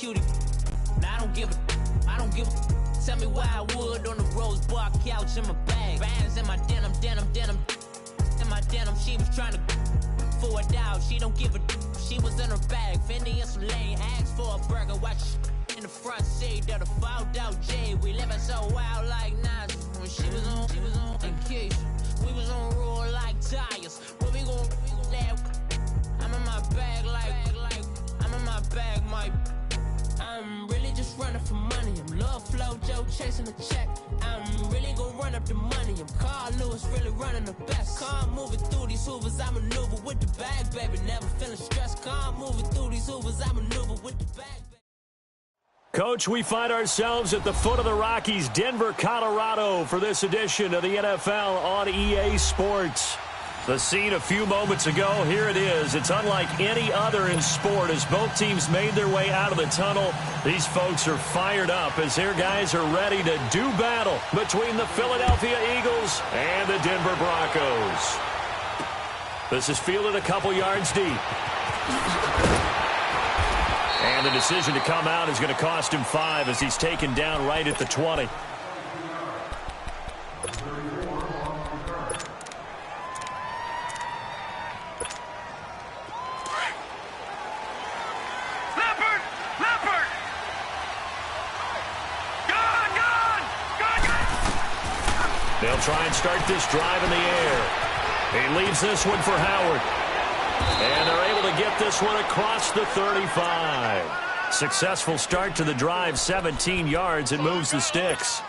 cutie. Now I don't give a. Tell me why I would on the rose bar couch in my bag. Bands in my denim. In my denim, she was trying to for it out. She don't give a. She was in her bag. Fendi and some lane. Asked for a burger. Watch in the front seat of the fouled out J. We living so wild like Nas. When she was on in case. We was on roll like tires. Where we gon' laugh? I'm in my bag like I'm in my bag, Mike. I'm really just running for money. I'm Love Flow Joe chasing the check. I'm really gonna run up the money. I'm Carl Lewis, really running the best. Calm moving through these hoovers, I maneuver with the bag, baby. Never feeling stressed. Calm moving through these hoovers, I maneuver with the bag, baby. Coach, we find ourselves at the foot of the Rockies, Denver, Colorado, for this edition of the NFL on EA Sports. The scene a few moments ago, here it is. It's unlike any other in sport as both teams made their way out of the tunnel. These folks are fired up as their guys are ready to do battle between the Philadelphia Eagles and the Denver Broncos. This is fielded a couple yards deep. And the decision to come out is going to cost him 5 as he's taken down right at the 20. They'll try and start this drive in the air. He leaves this one for Howard. And they're able to get this one across the 35. Successful start to the drive, 17 yards. It moves the sticks.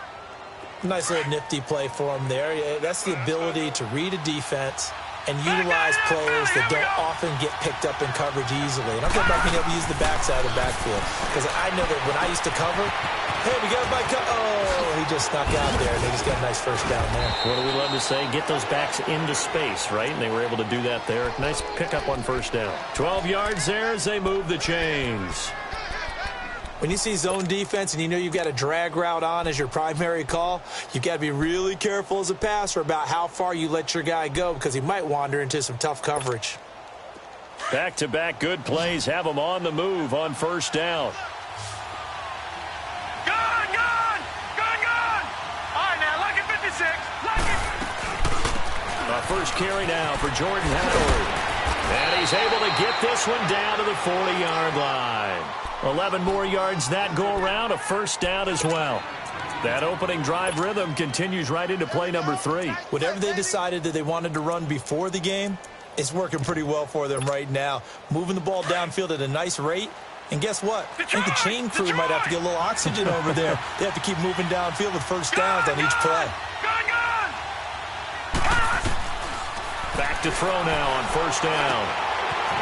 Nice little nifty play for him there. That's the ability to read a defense and utilize players that don't often get picked up in coverage easily. And I'm talking about being able to use the backside of the backfield. Because I know that when I used to cover, hey, we got my oh, he just snuck out there, and they just got a nice first down there. What do we love to say? Get those backs into space, right? And they were able to do that there. Nice pickup on first down. 12 yards there as they move the chains. When you see zone defense and you know you've got a drag route on as your primary call, you've got to be really careful as a passer about how far you let your guy go because he might wander into some tough coverage. Back-to-back good plays have him on the move on first down. First carry now for Jordan Howard. And he's able to get this one down to the 40-yard line. 11 more yards that go around, a first down as well. That opening drive rhythm continues right into play number 3. Whatever they decided that they wanted to run before the game, it's working pretty well for them right now. Moving the ball downfield at a nice rate. And guess what? I think the chain crew might have to get a little oxygen over there. They have to keep moving downfield with first downs on each play. Back to throw now on first down.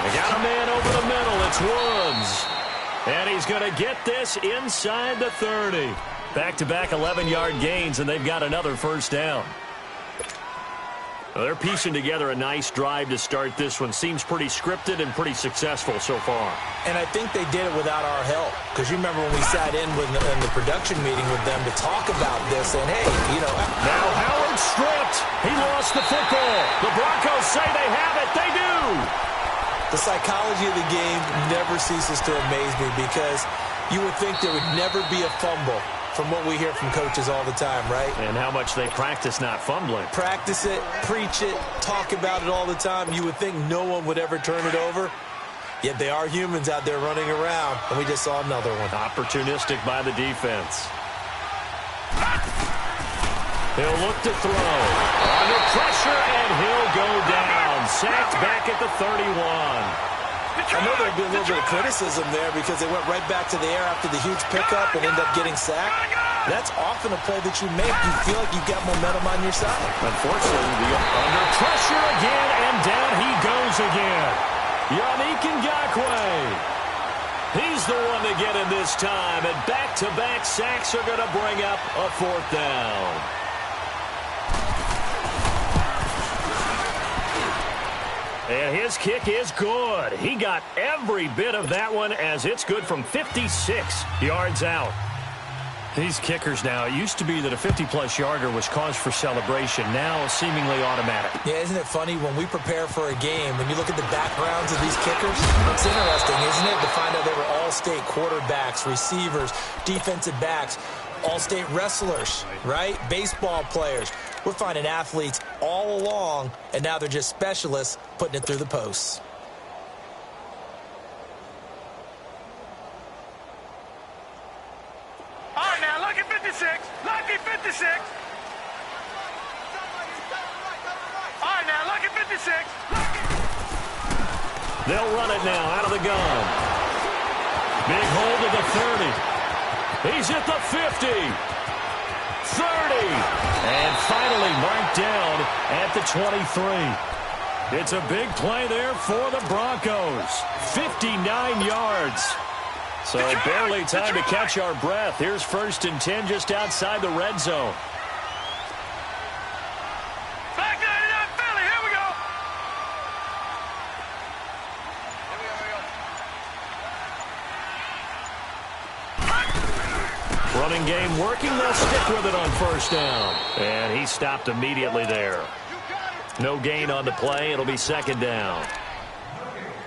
They got a man over the middle. It's Woods. And he's going to get this inside the 30. Back-to-back 11-yard gains, and they've got another first down. Well, they're piecing together a nice drive to start this one. Seems pretty scripted and pretty successful so far. And I think they did it without our help. Because you remember when we sat in the production meeting with them to talk about this. And, hey, you know. Now Howard stripped. He lost the football. The Broncos say they have it. They do. The psychology of the game never ceases to amaze me because you would think there would never be a fumble from what we hear from coaches all the time, right? And how much they practice not fumbling. Practice it, preach it, talk about it all the time. You would think no one would ever turn it over. Yet they are humans out there running around, and we just saw another one. Opportunistic by the defense. He'll look to throw. Under pressure, and he'll go down. Sacked back at the 31. I know there'll be a little bit of criticism there because they went right back to the air after the huge pickup and ended up getting sacked. That's often a play that you make. You feel like you've got momentum on your side. Unfortunately, under pressure again, and down he goes again. Yannick Ngakoue. He's the one to get in this time, and back-to-back sacks are going to bring up a fourth down. And his kick is good. He got every bit of that one as it's good from 56 yards out. These kickers now, it used to be that a 50-plus yarder was cause for celebration. Now seemingly automatic. Yeah, isn't it funny when we prepare for a game, when you look at the backgrounds of these kickers, it's interesting, isn't it, to find out they were all-state quarterbacks, receivers, defensive backs, all-state wrestlers, right? Baseball players. We're finding athletes all along, and now they're just specialists putting it through the posts. All right, now, lucky 56. Lucky 56. All right, now, lucky 56. They'll run it now out of the gun. Big hold of the 30. He's at the 50. 30. And finally marked down at the 23. It's a big play there for the Broncos. 59 yards. So barely time to catch our breath. Here's 1st and 10 just outside the red zone. Back 99 Philly, here we go. Running game working. They'll stick with it on 1st down. And he stopped immediately there. No gain on the play. It'll be 2nd down.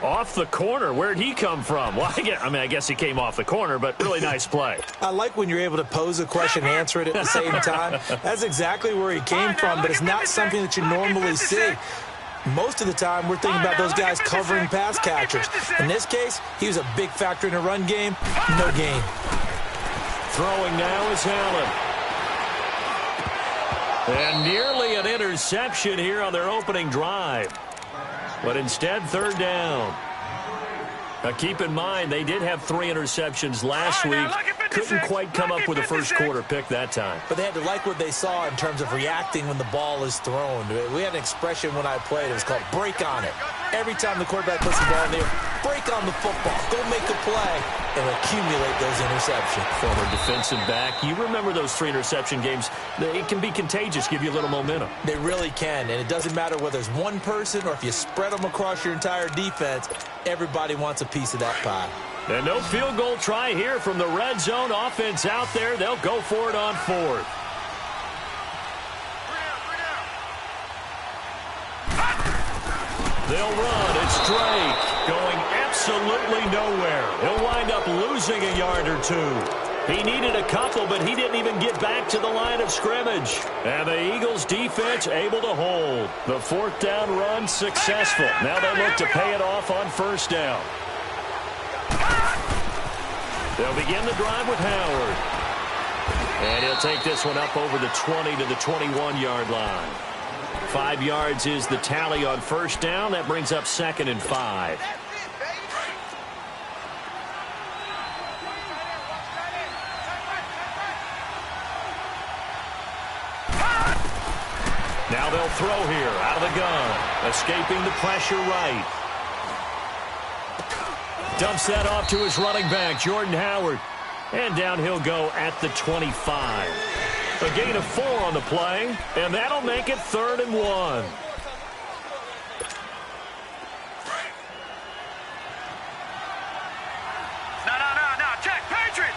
Off the corner. Where'd he come from? Well, I guess he came off the corner, but really nice play. I like when you're able to pose a question and answer it at the same time. That's exactly where he came from, but it's not something that you normally see. Most of the time, we're thinking about those guys covering pass catchers. In this case, he was a big factor in the run game. No gain. Throwing now is Allen. And nearly an interception here on their opening drive. But instead, 3rd down. Now, keep in mind, they did have 3 interceptions last week. Couldn't quite come up with a first-quarter pick that time. But they had to like what they saw in terms of reacting when the ball is thrown. We had an expression when I played. It was called break on it. Every time the quarterback puts the ball in there, break on the football. Go make a play and accumulate those interceptions. Former defensive back. You remember those 3 interception games. It can be contagious, give you a little momentum. They really can, and it doesn't matter whether it's one person or if you spread them across your entire defense. Everybody wants a piece of that pie. And no field goal try here from the red zone. Offense out there. They'll go for it on 4th. They'll run. It's Drake going absolutely nowhere. He'll wind up losing a yard or 2. He needed a couple, but he didn't even get back to the line of scrimmage. And the Eagles defense able to hold. The 4th down run successful. Now they look to pay it off on 1st down. They'll begin the drive with Howard. And he'll take this one up over the 20 to the 21-yard line. 5 yards is the tally on 1st down. That brings up 2nd and 5. Now they'll throw here out of the gun. Escaping the pressure right. Dumps that off to his running back, Jordan Howard. And down he'll go at the 25. A gain of 4 on the play, and that'll make it 3rd and 1. No. Check. Patriot.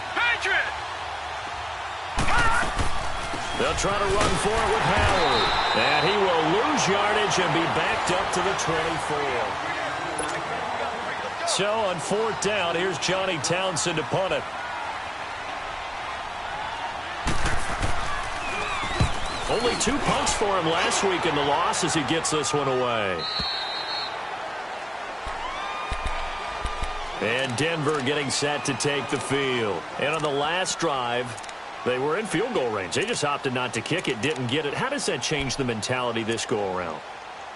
They'll try to run for it with Howard. And he will lose yardage and be backed up to the 24. So on 4th down, here's Johnny Townsend to punt it. Only 2 punts for him last week in the loss as he gets this one away. And Denver getting set to take the field. And on the last drive, they were in field goal range. They just opted not to kick it, didn't get it. How does that change the mentality this go-around?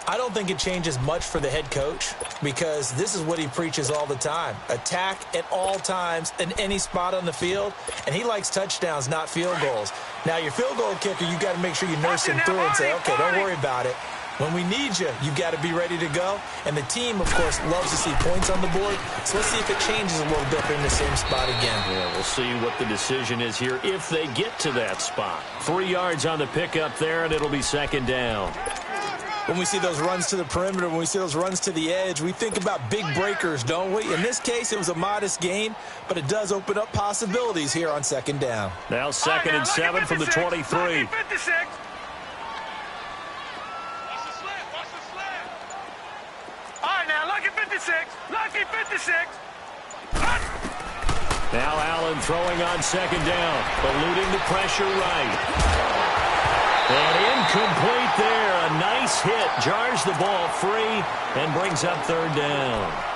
I don't think it changes much for the head coach because this is what he preaches all the time. Attack at all times in any spot on the field, and he likes touchdowns, not field goals. Now, your field goal kicker, you got to make sure you nurse him through and say, okay, don't worry about it. When we need you, you got to be ready to go. And the team, of course, loves to see points on the board. So let's see if it changes a little bit in the same spot again. Yeah, we'll see what the decision is here if they get to that spot. 3 yards on the pickup there, and it'll be 2nd down. When we see those runs to the perimeter, when we see those runs to the edge, we think about big breakers, don't we? In this case, it was a modest gain, but it does open up possibilities here on second down. Now second and 7 from the 23. Lucky 56. Lucky 56. Now Allen throwing on second down, eluding the pressure right. And incomplete there. A nice hit. Jars the ball free and brings up third down.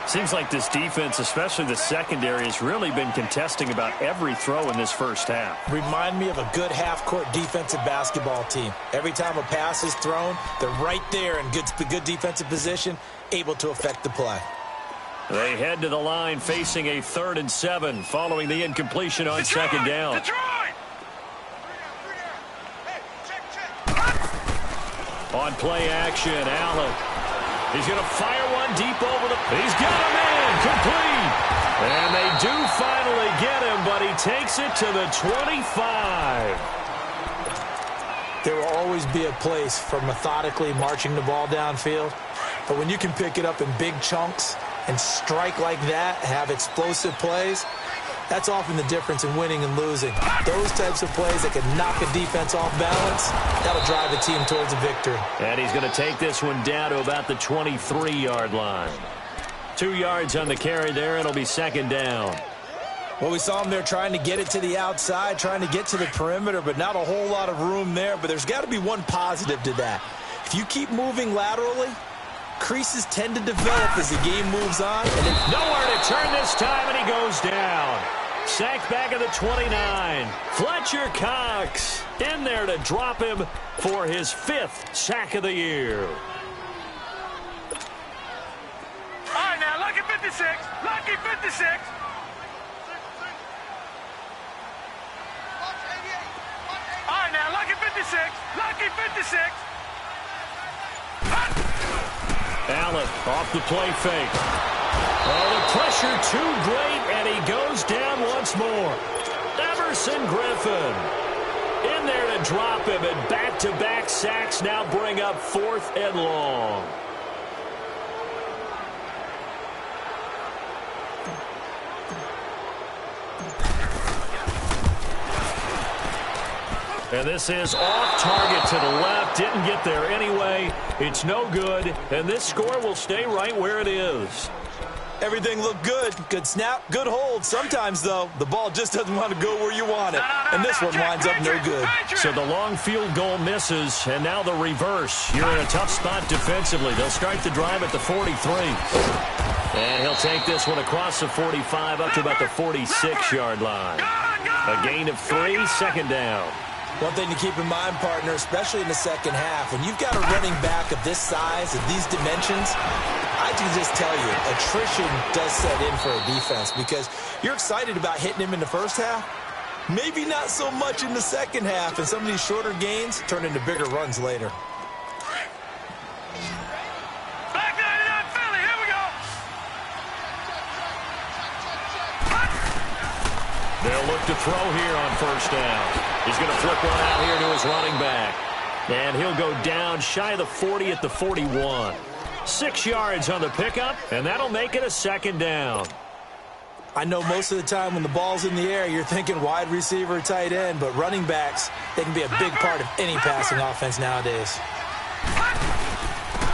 Seems like this defense, especially the secondary, has really been contesting about every throw in this first half. Remind me of a good half-court defensive basketball team. Every time a pass is thrown, they're right there in good defensive position, able to affect the play. They head to the line facing a 3rd and 7 following the incompletion on second down. On play action, Allen. He's going to fire one deep over the... He's got a man, complete. And they do finally get him, but he takes it to the 25. There will always be a place for methodically marching the ball downfield. But when you can pick it up in big chunks and strike like that, have explosive plays, that's often the difference in winning and losing. Those types of plays that can knock a defense off balance, that'll drive a team towards a victory. And he's going to take this one down to about the 23-yard line. 2 yards on the carry there, and it'll be second down. Well, we saw him there trying to get it to the outside, trying to get to the perimeter, but not a whole lot of room there. But there's got to be one positive to that. If you keep moving laterally, creases tend to develop as the game moves on. And nowhere to turn this time, and he goes down. Sacked back at the 29. Fletcher Cox in there to drop him for his 5th sack of the year. All right, now, lucky 56. Lucky 56. All right, now, lucky 56. Lucky 56. Allen off the play fake. Oh, the pressure too great, and he goes down once more. Everson Griffin in there to drop him, and back-to-back sacks now bring up 4th and long. And this is off target to the left. Didn't get there anyway. It's no good. And this score will stay right where it is. Everything looked good. Good snap, good hold. Sometimes, though, the ball just doesn't want to go where you want it. And this one winds up no good. So the long field goal misses, and now the reverse. You're in a tough spot defensively. They'll start the drive at the 43. And he'll take this one across the 45 up to about the 46-yard line. A gain of 3, second down. One thing to keep in mind, partner, especially in the second half, when you've got a running back of this size, of these dimensions, I can just tell you, attrition does set in for a defense because you're excited about hitting him in the first half. Maybe not so much in the second half, and some of these shorter gains turn into bigger runs later. Back 99 Philly, here we go. They'll look to throw here on first down. He's going to flip one out here to his running back. And he'll go down shy of the 40 at the 41. 6 yards on the pickup, and that'll make it a second down. I know most of the time when the ball's in the air, you're thinking wide receiver, tight end, but running backs, they can be a big part of any passing offense nowadays.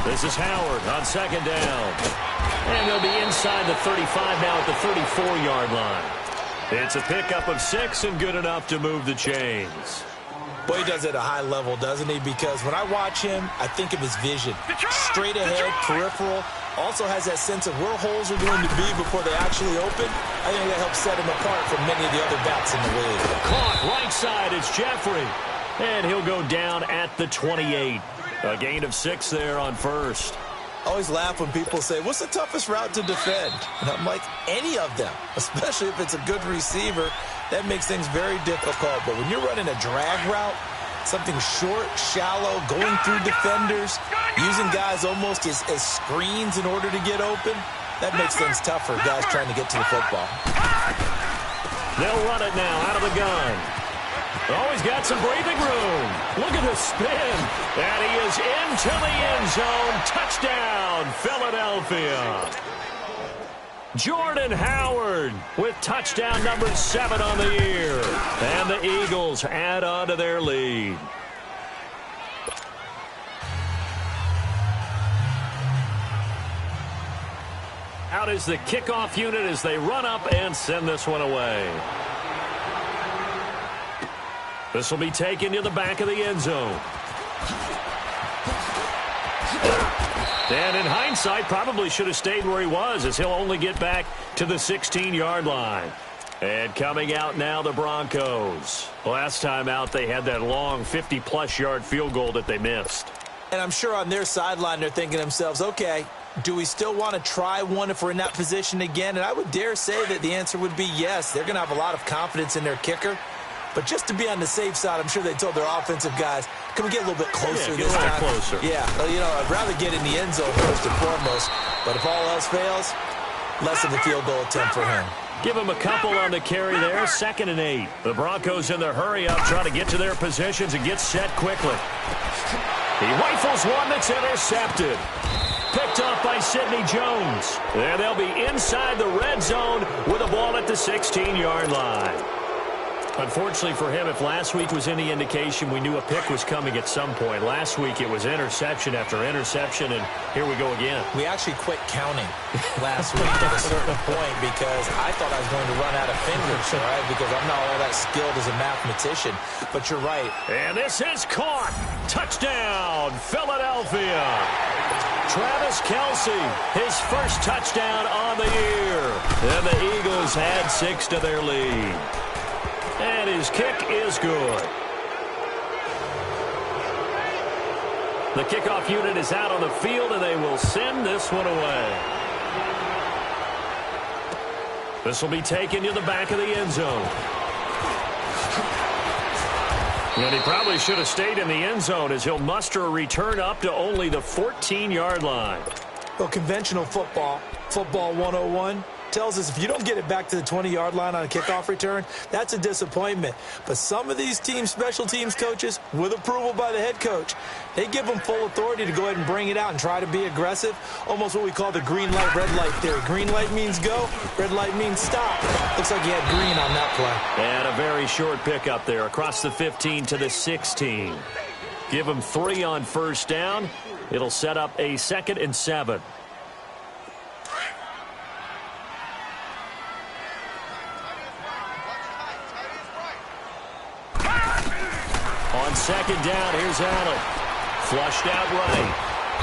This is Howard on second down. And they'll be inside the 35 now at the 34-yard line. It's a pickup of 6 and good enough to move the chains. Boy, he does it at a high level, doesn't he? Because when I watch him, I think of his vision. Straight ahead, peripheral. Also has that sense of where holes are going to be before they actually open. I think that helps set him apart from many of the other backs in the league. Caught right side, it's Jeffrey. And he'll go down at the 28. A gain of 6 there on first. I always laugh when people say, what's the toughest route to defend? And I'm like, any of them, especially if it's a good receiver. That makes things very difficult. But when you're running a drag route, something short, shallow, going through defenders, using guys almost as screens in order to get open, that makes things tough for guys trying to get to the football. They'll run it now out of the gun. Oh, he's got some breathing room. Look at the spin. And he is into the end zone. Touchdown, Philadelphia. Jordan Howard with touchdown number 7 on the year. And the Eagles add on to their lead. Out is the kickoff unit as they run up and send this one away. This will be taken to the back of the end zone. And in hindsight, probably should have stayed where he was, as he'll only get back to the 16-yard line. And coming out now, the Broncos. Last time out, they had that long 50-plus yard field goal that they missed. And I'm sure on their sideline, they're thinking to themselves, okay, do we still want to try one if we're in that position again? And I would dare say that the answer would be yes. They're going to have a lot of confidence in their kicker. But just to be on the safe side, I'm sure they told their offensive guys, can we get a little bit closer this time? Closer. Yeah, well, you know, I'd rather get in the end zone first and foremost. But if all else fails, less of a field goal attempt for him. Give him a couple on the carry there, 2nd and 8. The Broncos in the hurry up, trying to get to their positions and get set quickly. He rifles one that's intercepted. Picked off by Sidney Jones. And they'll be inside the red zone with a ball at the 16-yard line. Unfortunately for him, if last week was any indication, we knew a pick was coming at some point. Last week it was interception after interception, and here we go again. We actually quit counting last week at a certain point because I thought I was going to run out of fingers, all right, because I'm not all that skilled as a mathematician. But you're right. And this is caught. Touchdown, Philadelphia. Travis Kelce, his first touchdown on the year. And the Eagles add 6 to their lead. And his kick is good. The kickoff unit is out on the field, and they will send this one away. This will be taken to the back of the end zone. And he probably should have stayed in the end zone as he'll muster a return up to only the 14-yard line. Well, conventional football 101, tells us if you don't get it back to the 20-yard line on a kickoff return, that's a disappointment. But some of these teams, special teams coaches, with approval by the head coach, they give them full authority to go ahead and bring it out and try to be aggressive. Almost what we call the green light, red light theory. Green light means go, red light means stop. Looks like he had green on that play. And a very short pickup there across the 15 to the 16. Give him 3 on first down. It'll set up a 2nd and 7. On 2nd down, here's Allen. Flushed out right.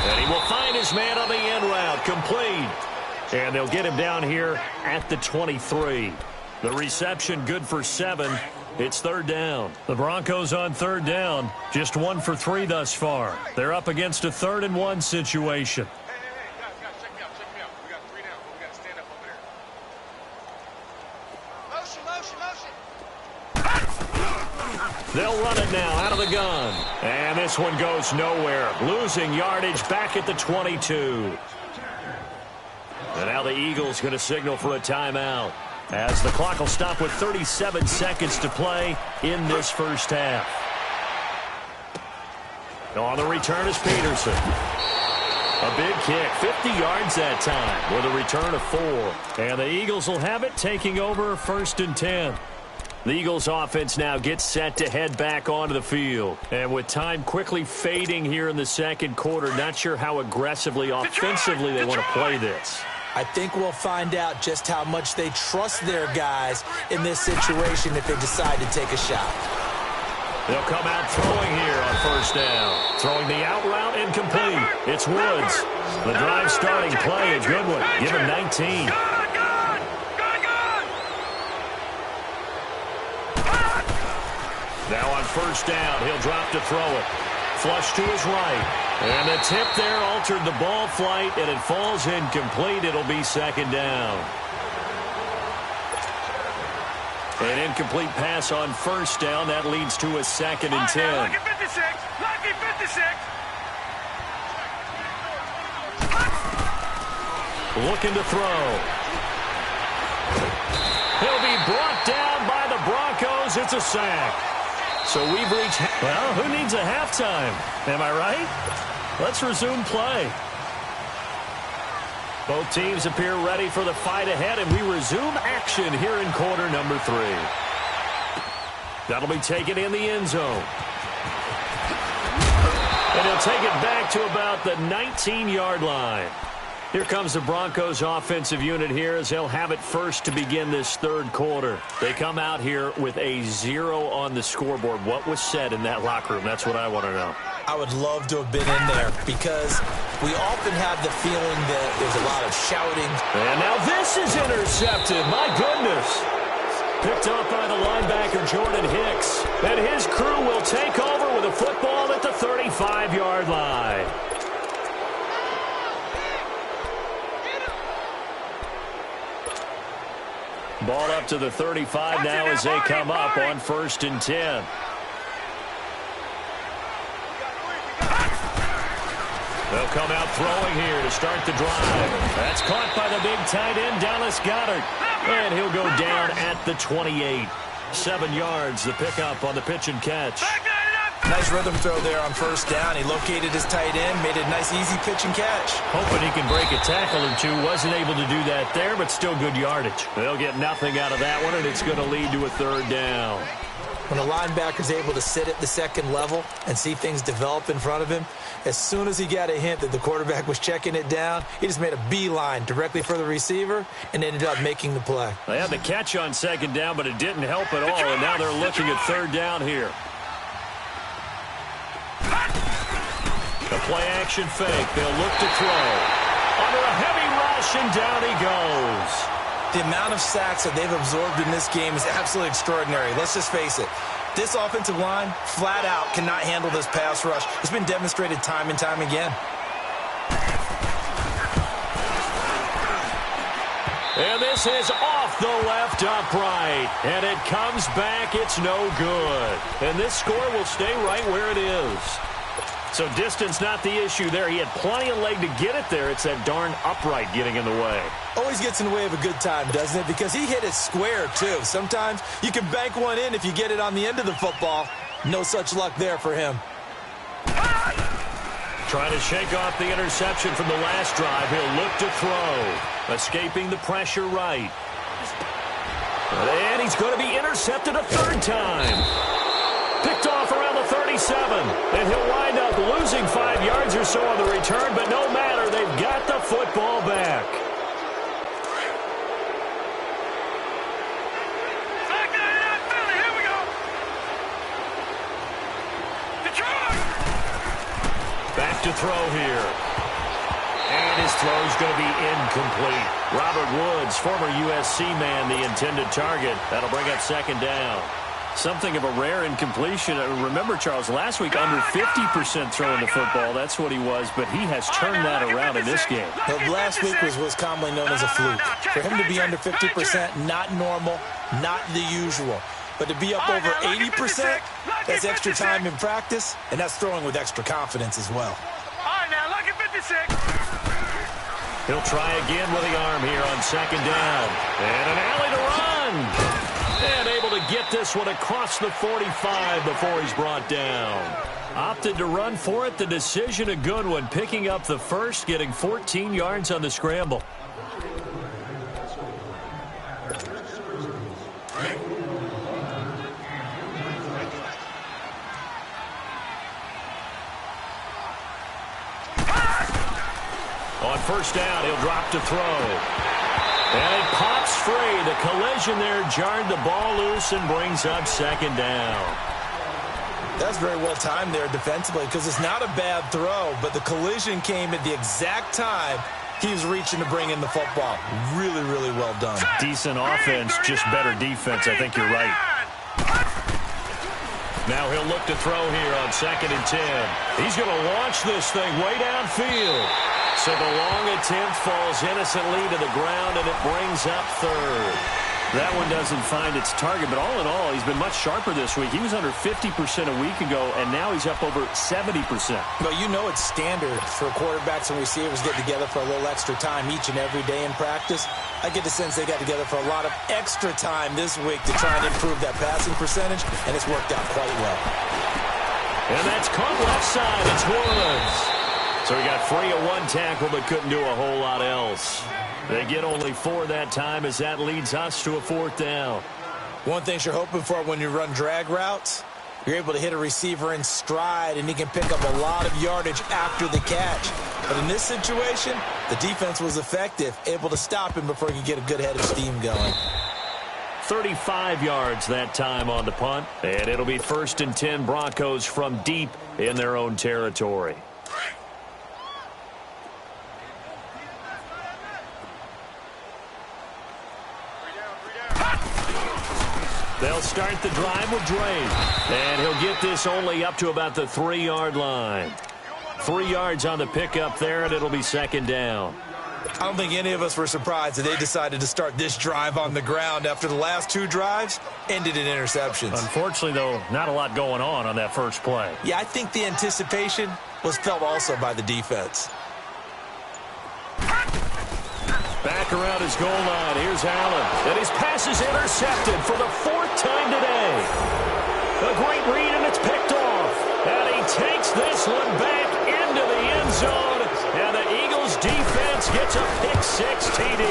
And he will find his man on the end route. Complete. And they'll get him down here at the 23. The reception good for 7. It's 3rd down. The Broncos on 3rd down. Just 1 for 3 thus far. They're up against a 3rd and 1 situation. Guys, check me out. We got 3 down. We got to stand up over there. Motion. They'll run it now out of the gun. And this one goes nowhere. Losing yardage back at the 22. And now the Eagles going to signal for a timeout, as the clock will stop with 37 seconds to play in this first half. On the return is Peterson. A big kick, 50 yards that time, with a return of 4. And the Eagles will have it, taking over 1st and 10. The Eagles offense now gets set to head back onto the field. And with time quickly fading here in the 2nd quarter, not sure how aggressively, offensively they want to play this. I think we'll find out just how much they trust their guys in this situation if they decide to take a shot. They'll come out throwing here on 1st down. Throwing the out route incomplete. It's Woods. The drive starting play, a good one. Give him 19. Now on 1st down, he'll drop to throw it. Flush to his right. And the tip there altered the ball flight, and it falls incomplete. It'll be 2nd down. An incomplete pass on 1st down. That leads to a 2nd and 10. Lucky 56. Lucky 56. Looking to throw. He'll be brought down by the Broncos. It's a sack. So we've reached, well, who needs a halftime? Am I right? Let's resume play. Both teams appear ready for the fight ahead, and we resume action here in quarter number 3. That'll be taken in the end zone. And he'll take it back to about the 19-yard line. Here comes the Broncos offensive unit here as they'll have it first to begin this third quarter. They come out here with a 0 on the scoreboard. What was said in that locker room? That's what I want to know. I would love to have been in there because we often have the feeling that there's a lot of shouting. And now this is intercepted. My goodness. Picked up by the linebacker, Jordan Hicks. And his crew will take over with a football at the 35-yard line. Ball up to the 35 now as they come up on 1st and 10. They'll come out throwing here to start the drive. That's caught by the big tight end, Dallas Goedert. And he'll go down at the 28. 7 yards, the pickup on the pitch and catch. Nice rhythm throw there on 1st down. He located his tight end, made a nice easy pitch and catch. Hoping he can break a tackle or two. Wasn't able to do that there, but still good yardage. They'll get nothing out of that one, and it's going to lead to a 3rd down. When a linebacker's able to sit at the 2nd level and see things develop in front of him, as soon as he got a hint that the quarterback was checking it down, he just made a beeline directly for the receiver and ended up making the play. They had the catch on 2nd down, but it didn't help at all, and now they're looking at 3rd down here. A play-action fake. They'll look to throw. Under a heavy rush, and down he goes. The amount of sacks that they've absorbed in this game is absolutely extraordinary. Let's just face it. This offensive line, flat out, cannot handle this pass rush. It's been demonstrated time and time again. And this is off the left upright. And it comes back. It's no good. And this score will stay right where it is. So distance not the issue there. He had plenty of leg to get it there. It's that darn upright getting in the way. Always gets in the way of a good time, doesn't it? Because he hit it square, too. Sometimes you can bank one in if you get it on the end of the football. No such luck there for him. Trying to shake off the interception from the last drive. He'll look to throw. Escaping the pressure right. And he's going to be intercepted a 3rd time. Picked off around the 37. And he'll wind up losing 5 yards or so on the return, but no matter, they've got the football back. Here we go. Back to throw here. And his throw's going to be incomplete. Robert Woods, former USC man, the intended target. That'll bring up 2nd down. Something of a rare incompletion. Remember, Charles, last week under 50% throwing the football. That's what he was, but he has turned that around in this game. Well, last week was what's commonly known as a fluke. For him to be under 50%, not normal, not the usual. But to be up over 80%, that's extra time in practice, and that's throwing with extra confidence as well. All right, now, look at 56. He'll try again with the arm here on 2nd down. And an alley to run. And able to get this one across the 45 before he's brought down. Opted to run for it. The decision a good one. Picking up the first, getting 14 yards on the scramble. On 1st down, he'll drop to throw. And it pops free. The collision there jarred the ball loose and brings up 2nd down. That's very well timed there defensively because it's not a bad throw, but the collision came at the exact time he was reaching to bring in the football. Really, really well done. Decent offense, just better defense. I think you're right. Now he'll look to throw here on 2nd and 10. He's going to launch this thing way downfield. So the long attempt falls innocently to the ground, and it brings up 3rd. That one doesn't find its target, but all in all, he's been much sharper this week. He was under 50% a week ago, and now he's up over 70%. Well, you know it's standard for quarterbacks and receivers get together for a little extra time each and every day in practice. I get the sense they got together for a lot of extra time this week to try and improve that passing percentage, and it's worked out quite well. And that's caught left side. It's Woods. So he got free of one tackle, but couldn't do a whole lot else. They get only 4 that time as that leads us to a 4th down. One thing you're hoping for when you run drag routes, you're able to hit a receiver in stride, and he can pick up a lot of yardage after the catch. But in this situation, the defense was effective, able to stop him before he could get a good head of steam going. 35 yards that time on the punt, and it'll be 1st and 10 Broncos from deep in their own territory. They'll start the drive with Dre, and he'll get this only up to about the 3-yard line. 3 yards on the pickup there, and it'll be 2nd down. I don't think any of us were surprised that they decided to start this drive on the ground after the last 2 drives ended in interceptions. Unfortunately, though, not a lot going on that first play. Yeah, I think the anticipation was felt also by the defense. Back around his goal line. Here's Allen. And his pass is intercepted for the 4th time today. A great read, and it's picked off. And he takes this one back into the end zone. And the Eagles defense gets a pick-6 TD.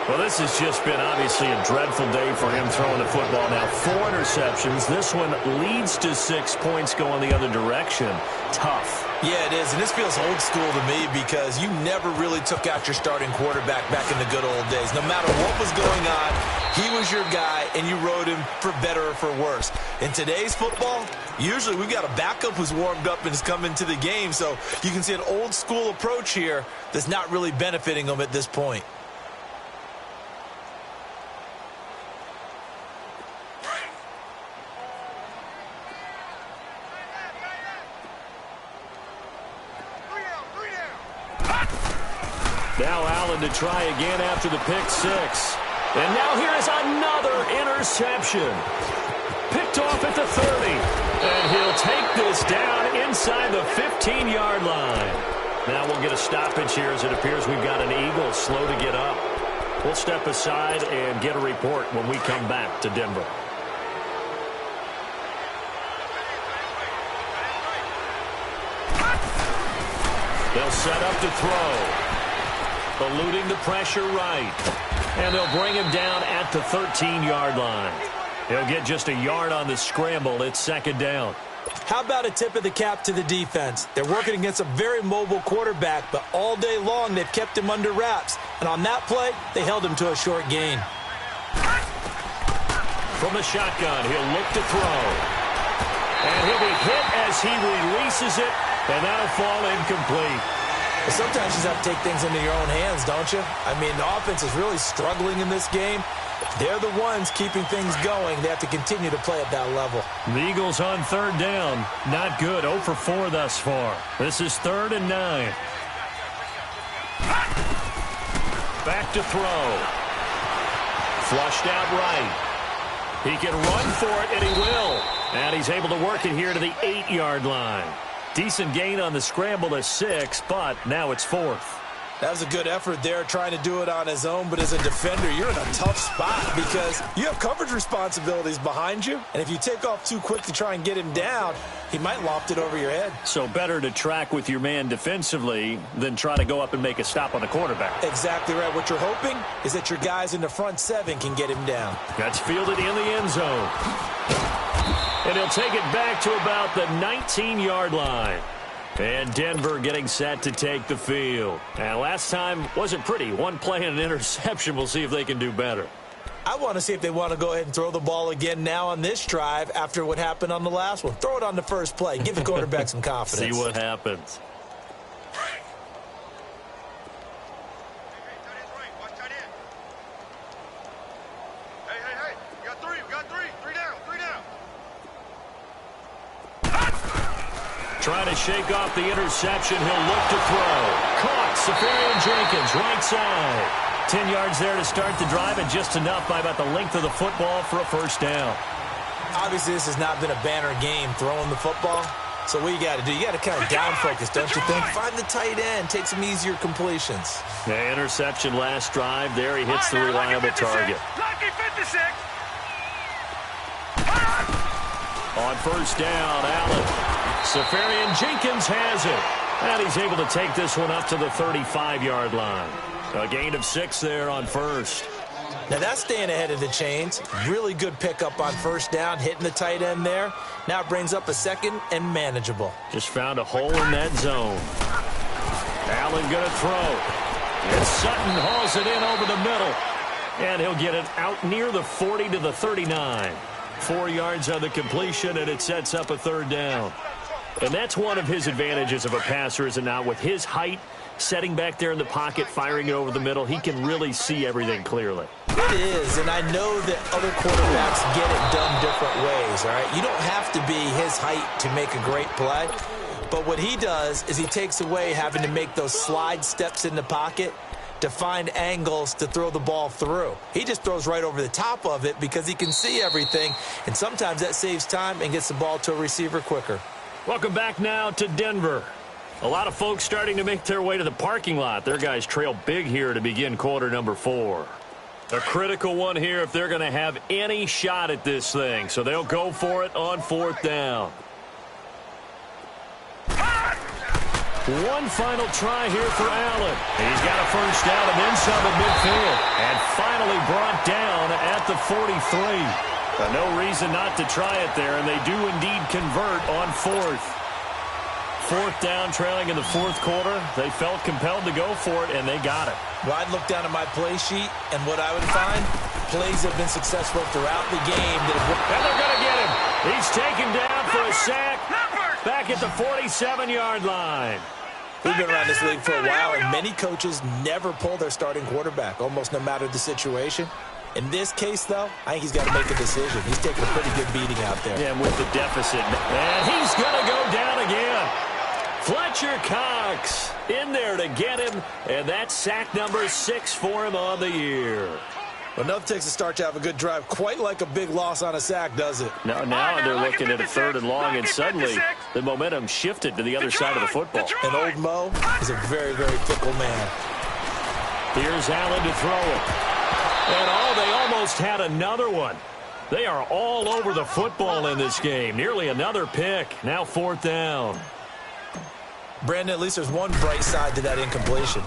Well, this has just been obviously a dreadful day for him throwing the football. Now, 4 interceptions. This one leads to 6 points going the other direction. Tough. Yeah, it is, and this feels old school to me because you never really took out your starting quarterback back in the good old days. No matter what was going on, he was your guy, and you rode him for better or for worse. In today's football, usually we've got a backup who's warmed up and has come into the game, so you can see an old school approach here that's not really benefiting them at this point. Now Allen to try again after the pick-6. And now here is another interception. Picked off at the 30. And he'll take this down inside the 15-yard line. Now we'll get a stoppage here as it appears we've got an Eagle slow to get up. We'll step aside and get a report when we come back to Denver. They'll set up to throw. Eluding the pressure right. And they'll bring him down at the 13-yard line. He'll get just a yard on the scramble. It's 2nd down. How about a tip of the cap to the defense? They're working against a very mobile quarterback, but all day long they've kept him under wraps. And on that play, they held him to a short gain. From the shotgun, he'll look to throw. And he'll be hit as he releases it, and that'll fall incomplete. But sometimes you just have to take things into your own hands, don't you? I mean, the offense is really struggling in this game. They're the ones keeping things going. They have to continue to play at that level. The Eagles on 3rd down. Not good. 0 for 4 thus far. This is 3rd and 9. Back to throw. Flushed out right. He can run for it, and he will. And he's able to work it here to the 8-yard line. Decent gain on the scramble to 6, but now it's 4th. That was a good effort there, trying to do it on his own, but as a defender, you're in a tough spot because you have coverage responsibilities behind you, and if you take off too quick to try and get him down, he might loft it over your head. So better to track with your man defensively than try to go up and make a stop on the quarterback. Exactly right. What you're hoping is that your guys in the front 7 can get him down. That's fielded in the end zone. And he'll take it back to about the 19-yard line. And Denver getting set to take the field. And last time wasn't pretty. One play and an interception. We'll see if they can do better. I want to see if they want to go ahead and throw the ball again now on this drive after what happened on the last one. Throw it on the first play. Give the quarterback some confidence. See what happens. Trying to shake off the interception. He'll look to throw. Caught. Safarian Jenkins, right side. 10 yards there to start the drive, and just enough by about the length of the football for a first down. Obviously, this has not been a banner game throwing the football. So what you got to do, you got to kind of down focus, don't you think? Find the tight end, take some easier completions. The interception last drive. There he hits the reliable target. Lucky 56. On first down, Allen. Safarian Jenkins has it. And he's able to take this one up to the 35-yard line. A gain of 6 there on first. Now that's staying ahead of the chains. Really good pickup on first down, hitting the tight end there. Now it brings up a second and manageable. Just found a hole in that zone. Allen going to throw. And Sutton hauls it in over the middle. And he'll get it out near the 40 to the 39. 4 yards on the completion, and it sets up a third down. And that's one of his advantages of a passer, is it not? With his height, setting back there in the pocket, firing it over the middle, he can really see everything clearly. It is, and I know that other quarterbacks get it done different ways, all right? You don't have to be his height to make a great play, but what he does is he takes away having to make those slide steps in the pocket to find angles to throw the ball through. He just throws right over the top of it because he can see everything, and sometimes that saves time and gets the ball to a receiver quicker. Welcome back now to Denver. A lot of folks starting to make their way to the parking lot. Their guys trail big here to begin quarter number 4. A critical one here if they're going to have any shot at this thing. So they'll go for it on fourth down. One final try here for Allen. He's got a first down and then some at midfield. And finally brought down at the 43. No reason not to try it there, and they do indeed convert on fourth. Fourth down, trailing in the fourth quarter. They felt compelled to go for it, and they got it. Well, I'd look down at my play sheet, and what I would find, plays have been successful throughout the game. And they're going to get him. He's taken down for a sack back at the 47-yard line. We've been around this league for a while, and many coaches never pull their starting quarterback, almost no matter the situation. In this case, though, I think he's got to make a decision. He's taking a pretty good beating out there. Yeah, and with the deficit. And he's going to go down again. Fletcher Cox in there to get him, and that's sack number 6 for him on the year. Well, nothing takes a start to have a good drive quite like a big loss on a sack, does it? Now they're looking at a third and long, and suddenly the momentum shifted to the other side of the football. And old Mo is a very, very fickle man. Here's Allen to throw it. And they almost had another one. They are all over the football in this game. Nearly another pick. Now fourth down. Brandon, at least there's one bright side to that incompletion.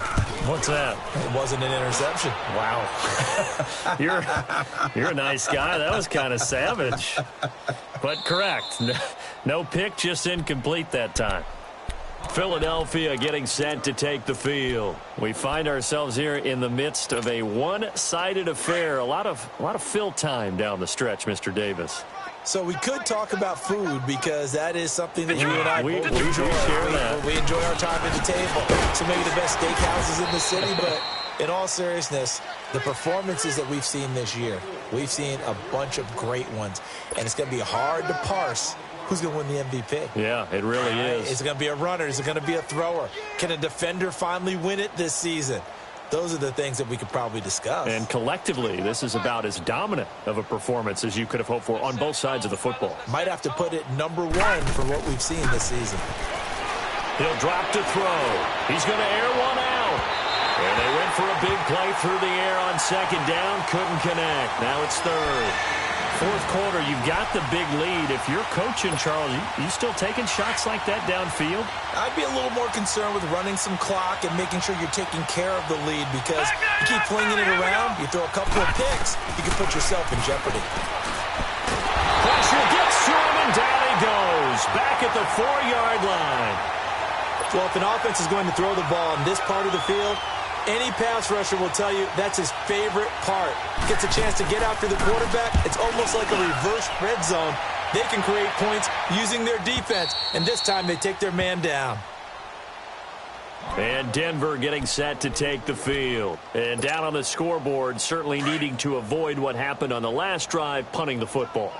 What's that? It wasn't an interception. Wow. You're a nice guy. That was kind of savage. But correct. No pick, just incomplete that time. Philadelphia getting set to take the field. We find ourselves here in the midst of a one-sided affair. A lot of fill time down the stretch, Mr. Davis. So we could talk about food because that is something that you and I we enjoy. We enjoy our time at the table. So maybe the best steakhouses in the city, but in all seriousness, the performances that we've seen this year, we've seen a bunch of great ones, and it's going to be hard to parse who's going to win the MVP. Yeah, it really is. Is it going to be a runner? Is it going to be a thrower? Can a defender finally win it this season? Those are the things that we could probably discuss. And collectively, this is about as dominant of a performance as you could have hoped for on both sides of the football. Might have to put it number 1 for what we've seen this season. He'll drop to throw. He's going to air one out. And they went for a big play through the air on second down. Couldn't connect. Now it's third. Fourth quarter, you've got the big lead. If you're coaching, Charles, you still taking shots like that downfield? I'd be a little more concerned with running some clock and making sure you're taking care of the lead, because you keep flinging it around, you throw a couple of picks, you can put yourself in jeopardy. Pressure gets to him, and down he goes. Back at the 4-yard line. Well, if an offense is going to throw the ball in this part of the field, any pass rusher will tell you that's his favorite part. Gets a chance to get after the quarterback. It's almost like a reverse red zone. They can create points using their defense, and this time they take their man down. And Denver getting set to take the field. And down on the scoreboard, certainly needing to avoid what happened on the last drive, punting the football.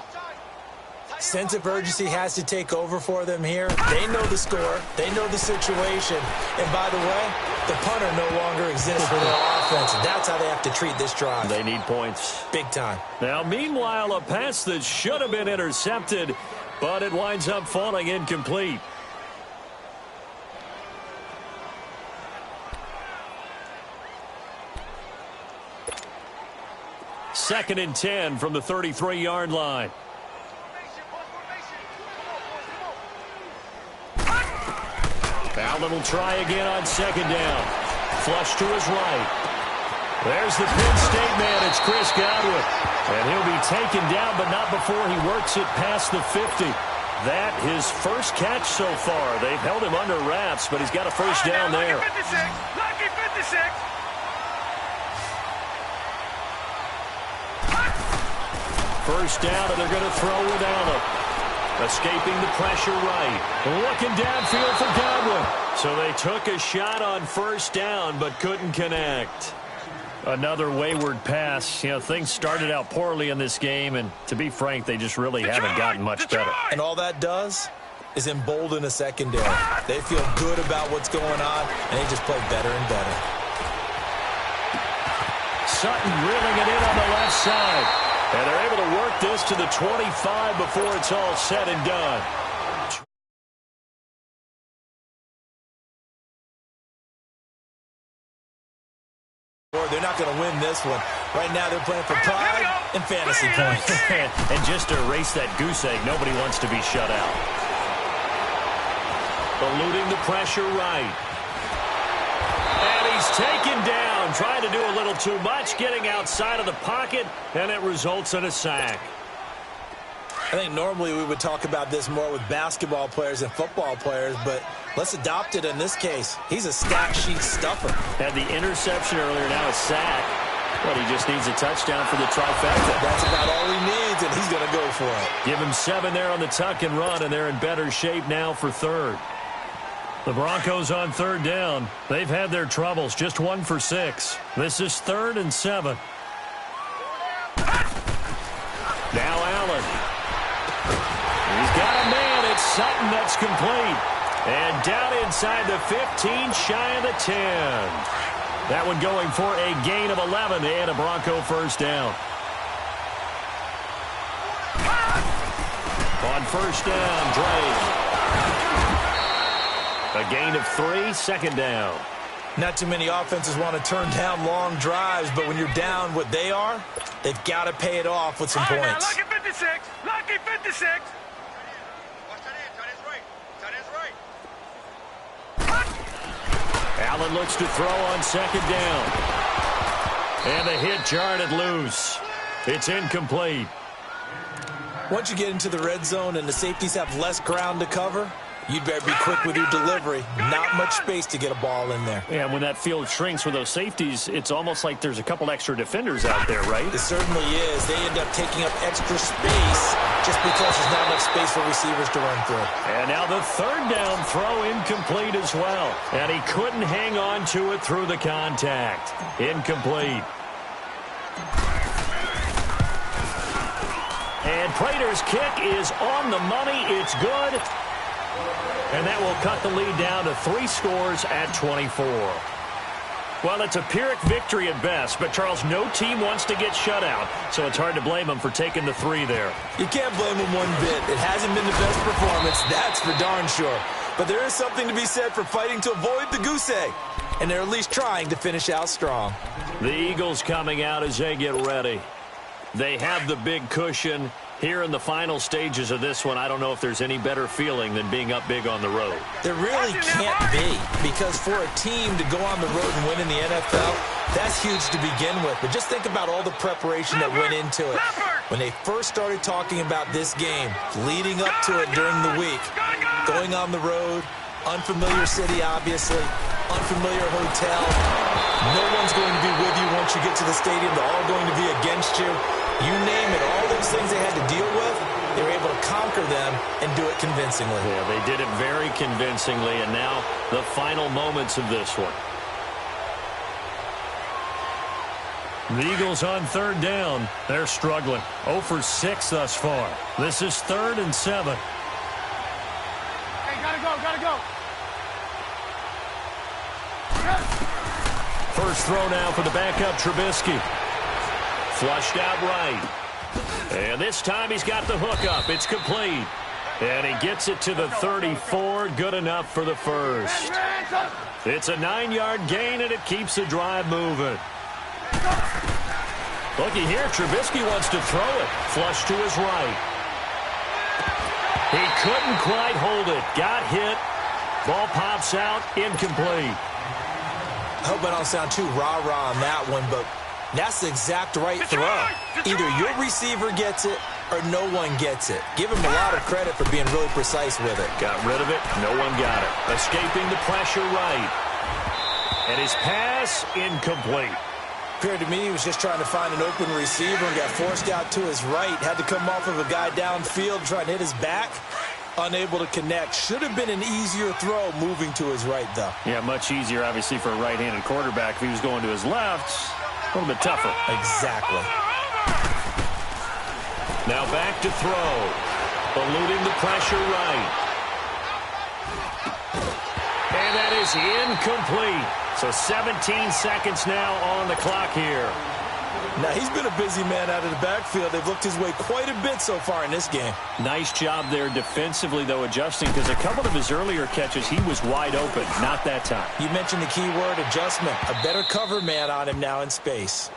Sense of urgency has to take over for them here. They know the score. They know the situation. And by the way, The punter no longer exists for their offense. That's how they have to treat this drive. They need points. Big time. Now, meanwhile, a pass that should have been intercepted, but it winds up falling incomplete. Second and 10 from the 33-yard line. Allen will try again on second down. Flush to his right. There's the Penn State man. It's Chris Godwin. And he'll be taken down, but not before he works it past the 50. That his first catch so far. They've held him under wraps, but he's got a first down there. Lucky 56. Lucky 56. First down, and they're going to throw with Allen. Escaping the pressure right. Looking downfield for Godwin. So they took a shot on first down, but couldn't connect. Another wayward pass. You know, things started out poorly in this game, and to be frank, they just really haven't gotten much better. And all that does is embolden a secondary. They feel good about what's going on, and they just play better and better. Sutton reeling it in on the left side. And they're able to work this to the 25 before it's all said and done. They're not going to win this one. Right now they're playing for pride and fantasy points. And just to erase that goose egg, nobody wants to be shut out. Eluding the pressure right. And he's taken down, trying to do a little too much, getting outside of the pocket, and it results in a sack. I think normally we would talk about this more with basketball players and football players, but let's adopt it in this case. He's a stat sheet stuffer. Had the interception earlier, now a sack. But he just needs a touchdown for the trifecta. That's about all he needs, and he's going to go for it. Give him 7 there on the tuck and run, and they're in better shape now for third. The Broncos on third down. They've had their troubles, just 1 for 6. This is 3rd and 7. Now Allen. He's got a man. It's Sutton that's complete. And down inside the 15, shy of the 10. That one going for a gain of 11 and a Bronco first down. On first down, Drake. A gain of 3, second down. Not too many offenses want to turn down long drives, but when you're down what they are, they've got to pay it off with some points. Now, lucky 56. Lucky 56. Watch that in. Tight end's right. Allen looks to throw on second down. And the hit jarred it loose. It's incomplete. Once you get into the red zone and the safeties have less ground to cover, you'd better be quick with your delivery. Not much space to get a ball in there. Yeah, when that field shrinks with those safeties, it's almost like there's a couple extra defenders out there, right? It certainly is. They end up taking up extra space just because there's not enough space for receivers to run through. And now the third down throw incomplete as well. And he couldn't hang on to it through the contact. Incomplete. And Prater's kick is on the money. It's good. And that will cut the lead down to 3 scores at 24. Well, it's a Pyrrhic victory at best, but, Charles, no team wants to get shut out, so it's hard to blame them for taking the 3 there. You can't blame them one bit. It hasn't been the best performance, that's for darn sure. But there is something to be said for fighting to avoid the goose egg, and they're at least trying to finish out strong. The Eagles coming out as they get ready. They have the big cushion. Here in the final stages of this one, I don't know if there's any better feeling than being up big on the road. There really can't be, because for a team to go on the road and win in the NFL, that's huge to begin with. But just think about all the preparation that went into it. When they first started talking about this game, leading up to it during the week, going on the road, unfamiliar city, obviously, unfamiliar hotel. No one's going to be with you once you get to the stadium. They're all going to be against you. You name it, all those things they had to deal with, they were able to conquer them and do it convincingly. Yeah, they did it very convincingly, and now the final moments of this one. The Eagles on third down. They're struggling. 0 for 6 thus far. This is 3rd and 7. Hey, gotta go, gotta go. First throw now for the backup Trubisky. Flushed out right. And this time he's got the hook up. It's complete. And he gets it to the 34. Good enough for the first. It's a 9-yard gain, and it keeps the drive moving. Looky here, Trubisky wants to throw it. Flush to his right. He couldn't quite hold it. Got hit. Ball pops out. Incomplete. I hope I don't sound too rah-rah on that one, but that's the exact right throw. Either your receiver gets it or no one gets it. Give him a lot of credit for being really precise with it. Got rid of it. No one got it. Escaping the pressure right. And his pass incomplete. Appeared to me he was just trying to find an open receiver and got forced out to his right. Had to come off of a guy downfield trying to hit his back. Unable to connect. Should have been an easier throw moving to his right, though. Yeah, much easier, obviously, for a right-handed quarterback. If he was going to his left, a little bit tougher. Exactly. Now back to throw. Eluding the pressure right. And that is incomplete. So 17 seconds now on the clock here. Now, he's been a busy man out of the backfield. They've looked his way quite a bit so far in this game. Nice job there defensively, though, adjusting, because a couple of his earlier catches, he was wide open. Not that time. You mentioned the key word, adjustment. A better cover man on him now in space.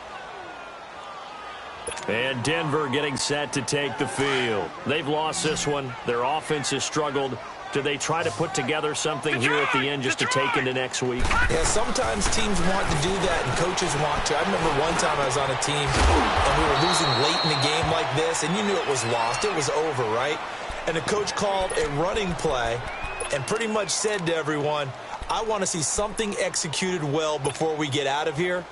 And Denver getting set to take the field. They've lost this one. Their offense has struggled. Do they try to put together something here at the end just to take into next week? Yeah, sometimes teams want to do that and coaches want to. I remember one time I was on a team and we were losing late in the game like this, and you knew it was lost. It was over, right? And the coach called a running play and pretty much said to everyone, I want to see something executed well before we get out of here.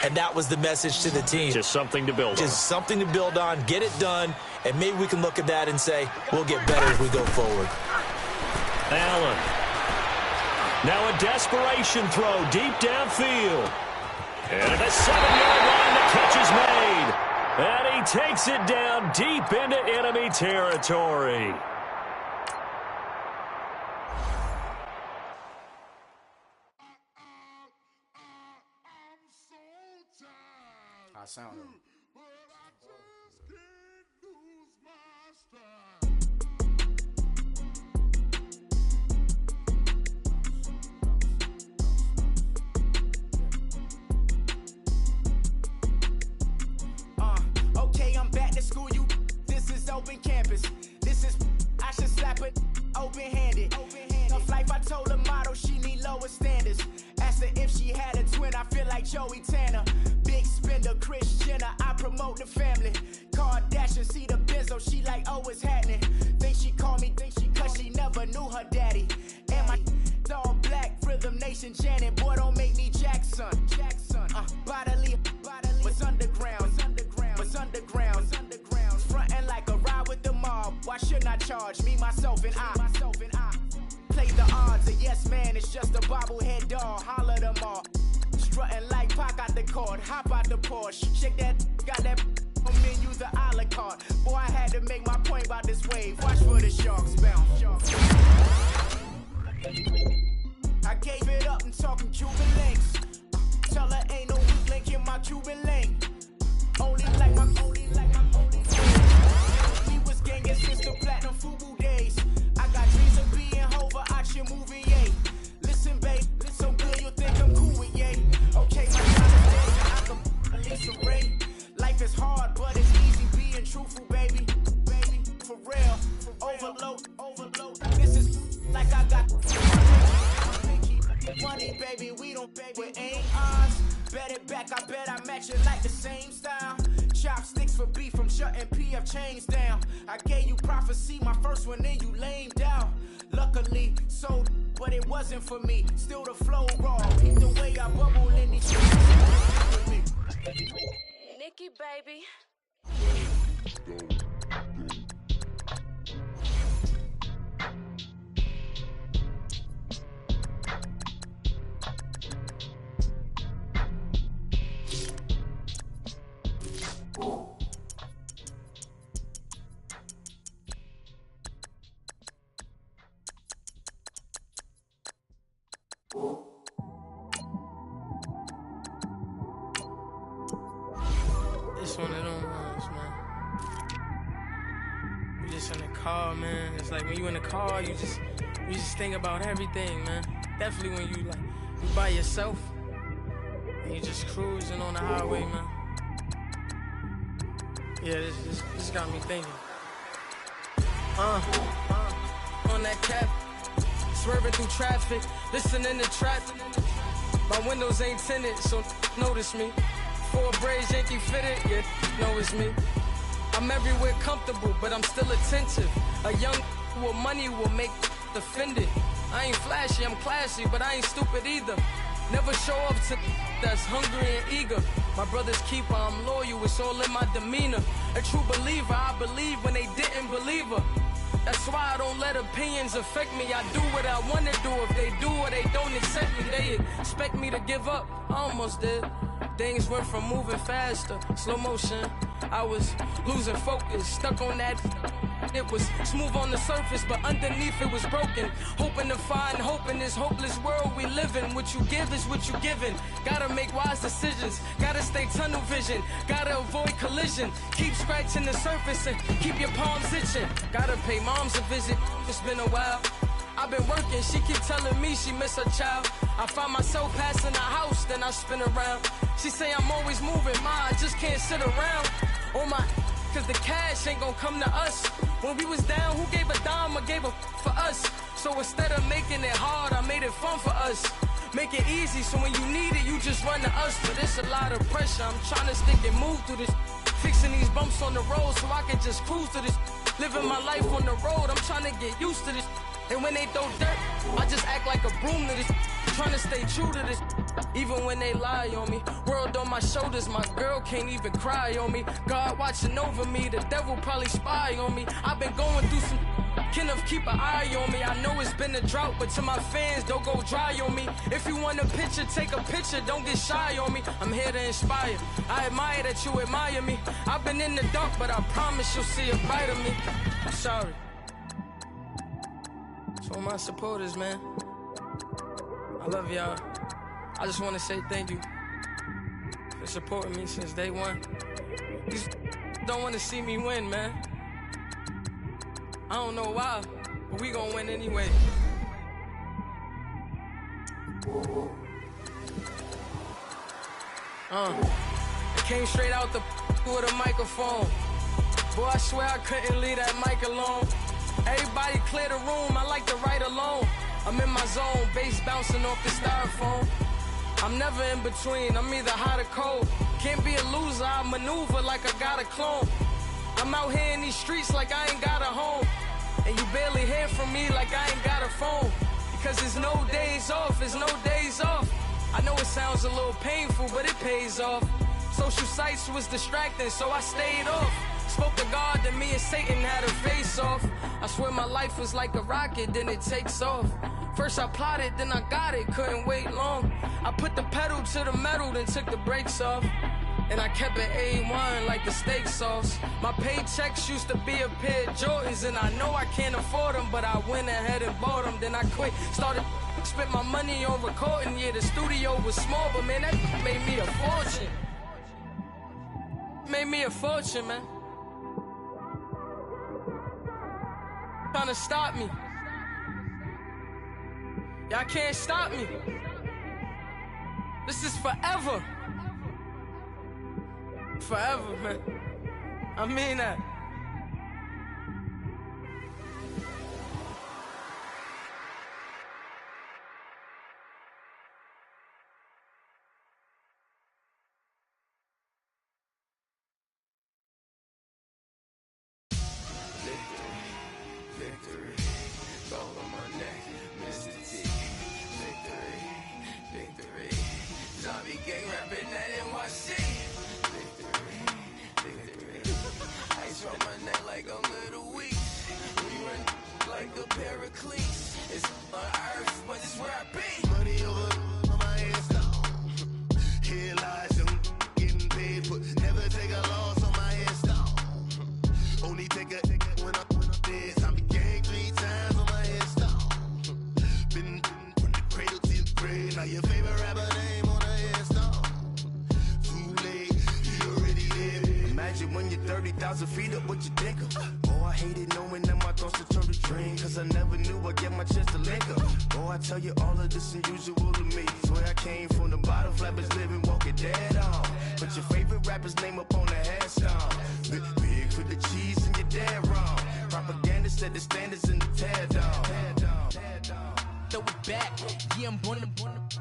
And that was the message to the team. Just something to build on. Just something to build on, get it done, and maybe we can look at that and say, we'll get better as we go forward. Allen. Now a desperation throw deep downfield. And at the 7-yard line, the catch is made. And he takes it down deep into enemy territory. I sound okay, I'm back to school, you. This is open campus. This is, I should slap it open-handed. Tough life, I told her motto, she need lower standards. Asked her if she had a twin, I feel like Joey Tanner. Big spender, Kris Jenner, I promote the family. Kardashian, see the benzo, she like, oh, it's happening. Think she called me, cause she never knew her daddy. And my all black, Rhythm Nation, Janet, boy, don't make me Jackson. Bodily, was underground, was underground. Frontin' like a ride with the mob. Why shouldn't I charge me, myself, and I? Play the odds, a yes man, it's just a bobblehead doll. Holler them all. Strutting like Pac out the court, hop out the Porsche. Shake that, got that on menu, the a la carte. Boy, I had to make my point about this wave. Watch for the sharks bounce. I gave it up and talking Cuban links. Tell her ain't no weak link in my Cuban link. Only like my we was gangin' since the platinum FUBU days. I got dreams of being Hova, action movie, yay. Listen, babe, so good you think I'm cool with yay. Okay, my time is dancing, I can Lisa Ray. Life is hard, but it's easy being truthful, baby. For real, overload. This is like I got money, baby, we don't pay with ain't ours. Bet it back, I bet I match it like the same style. Chopsticks for beef from shutting PF chains down. I gave you prophecy, my first one, then you lamed out. Luckily, sold, but it wasn't for me. Still the flow raw, peep the way I bubble in these streets. Nikki, baby. It's one of them ones, man. You just in the car, man. It's like when you in the car, you just think about everything, man. Definitely when you by yourself and you just cruising on the highway, man. Yeah, this got me thinking. On that cap, swerving through traffic, listening to trap. My windows ain't tinted, so notice me. 4 braids, Yankee fitted, yeah, know it's me. I'm everywhere comfortable, but I'm still attentive. A young with money will make offended. I ain't flashy, I'm classy, but I ain't stupid either. Never show up to that's hungry and eager. My brother's keeper, I'm loyal, it's all in my demeanor. A true believer, I believe when they didn't believe her. That's why I don't let opinions affect me. I do what I want to do. If they do or they don't accept me, they expect me to give up. I almost did. Things went from moving faster, slow motion. I was losing focus, stuck on that. It was smooth on the surface, but underneath it was broken. Hoping to find hope in this hopeless world we live in. What you give is what you given. Gotta make wise decisions. Gotta stay tunnel vision. Gotta avoid collision. Keep scratching the surface and keep your palms itching. Gotta pay moms a visit. It's been a while. I've been working, she keep telling me she miss her child. I find myself passing the house, then I spin around. She say I'm always moving, I just can't sit around. On my, cause the cash ain't gonna come to us. When we was down, who gave a dime or gave a for us? So instead of making it hard, I made it fun for us. Make it easy, so when you need it, you just run to us. But it's a lot of pressure, I'm trying to stick and move through this. Fixing these bumps on the road so I can just cruise to this. Living my life on the road, I'm trying to get used to this. And when they throw dirt, I just act like a broom to this. Trying to stay true to this, even when they lie on me. World on my shoulders, my girl can't even cry on me. God watching over me, the devil probably spy on me. I've been going through some, Kenneth keep an eye on me. I know it's been a drought, but to my fans, don't go dry on me. If you want a picture, take a picture, don't get shy on me. I'm here to inspire, I admire that you admire me. I've been in the dark, but I promise you'll see a brighter me. I'm sorry. So my supporters, man, I love y'all. I just want to say thank you for supporting me since day one. You don't want to see me win, man. I don't know why, but we gonna win anyway. I came straight out the with a microphone. Boy, I swear I couldn't leave that mic alone. Everybody clear the room, I like to write alone. I'm in my zone, bass bouncing off the styrofoam. I'm never in between, I'm either hot or cold. Can't be a loser, I maneuver like I got a clone. I'm out here in these streets like I ain't got a home. And you barely hear from me like I ain't got a phone. Because there's no days off, there's no days off. I know it sounds a little painful, but it pays off. Social sites was distracting, so I stayed off. Spoke to God, then me and Satan had a face off. I swear my life was like a rocket, then it takes off. First I plotted, then I got it, couldn't wait long. I put the pedal to the metal, then took the brakes off. And I kept it A1 like the steak sauce. My paychecks used to be a pair of Jordans, and I know I can't afford them, but I went ahead and bought them. Then I quit, started, spent my money on recording. Yeah, the studio was small, but man, that made me a fortune. Made me a fortune, man. Trying to stop me. Y'all can't stop me. This is forever. Forever, man. I mean that. 30,000 feet up with your dick up. Oh, I hated knowing that my thoughts would turn to dream, cause I never knew I'd get my chance to link up. Oh, I tell you all of this unusual to me. Swear I came from the bottom, flappers living, walking dead on. Put your favorite rapper's name up on the headstone. Big for the cheese and you're dead wrong. Propaganda set the standards in the tear down. Throw it back, yeah, I'm born to.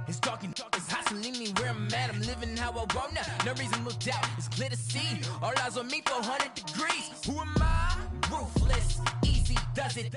It's dark, it's hot, so leave me where I'm at. I'm living how I want now, no reason to doubt. It's clear to see, all eyes on me, 400 degrees. Who am I? Ruthless, easy, does it.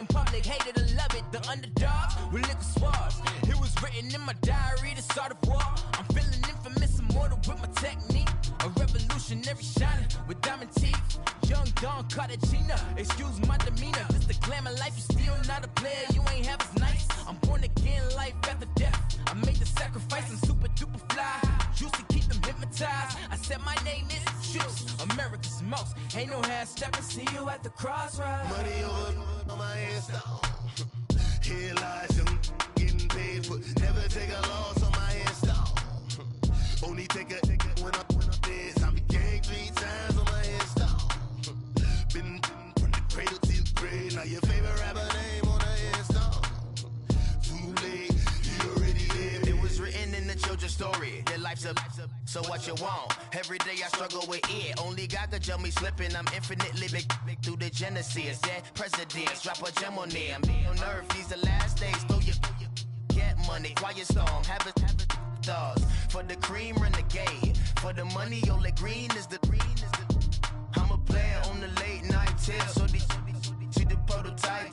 In public, hate it or love it. The underdogs with liquor swabs. It was written in my diary to start a war. I'm feeling infamous, immortal with my technique. A revolutionary shining with diamond teeth. Young Don Cartagena, excuse my demeanor. This the glamour life, you still not a player, you ain't half as nice. I'm born again, life after death. I made the sacrifice, I'm super duper fly. Used to keep them hypnotized. I said my name is Juice, America's most. Ain't no half stepping, see you at the crossroads. Money over on my headstone. Here lies young, getting paid for. Never take a loss on my headstone. Only take a when I'm dead. I became 3 times on my headstone. Been from the cradle to the grave. Now your favorite rapper name on the headstone. Too late, you already lived. It was written in the children's story. Their life's a so what you want. Every day I struggle with it. Only God could jump me slipping. I'm infinitely big through the genesis. Dead presidents, drop a gem on them. On earth, these the last days. Throw your get money. Quiet storm, have it stars. For the cream, renegade. For the money, only green is the I'm a player on the late night till. So these see the prototype.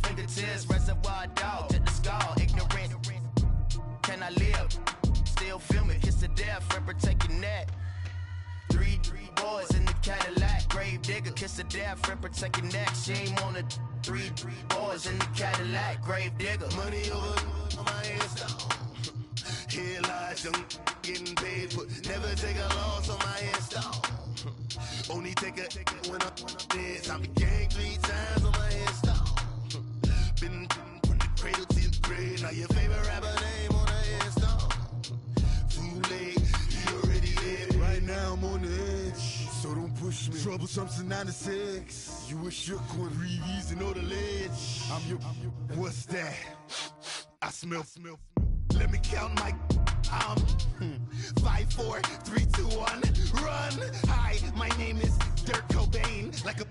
Fingertips, reservoir dog to the skull. Ignorant. Can I live? Still feel me. Kiss the death, friend, protect your neck. 3 boys in the Cadillac. Grave digger, kiss the death, friend, protect your neck. Shame on the 3 boys in the Cadillac. Grave digger. Money over on my headstone. Here lies young, getting paid for. Never take a loss on my headstone. Only take a when I'm dead. I became 3 times on my headstone. Been from the cradle to the grave. Now your favorite rapper name on the headstone. Too late, you already lived. Right now I'm on the edge, so don't push me. Troublesome since 96. You a shook one, breathe easy, know the ledge. I'm your, what's that? I smell. Let me count my 5, 4, 3, 2, 1, run. Hi, my name is Dirk Cobain. Like a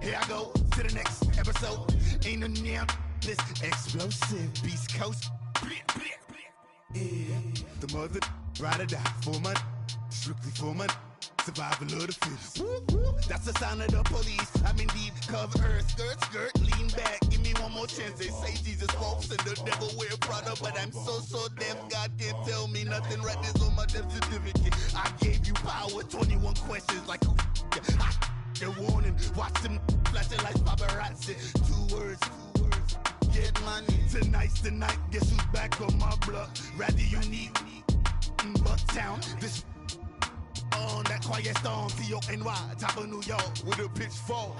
here I go to the next episode. Ain't no damn this explosive Beast Coast. Yeah. The mother ride or die for my strictly for my survival of the fittest. That's the sound of the police. I'm indeed cover earth, skirt, lean back. Give me one more chance. They say Jesus walks and the devil wear Prada, but I'm so deaf. God can't tell me nothing. Right this on my death certificate. I gave you power. 21 questions like who? They're warning. Watch them flashing like paparazzi. 2 words. Get money. Tonight's the night. Guess who's back on my block? Rather unique. Bucktown. This. On that quiet storm, T-O-N-Y, top of New York, with a pitchfork.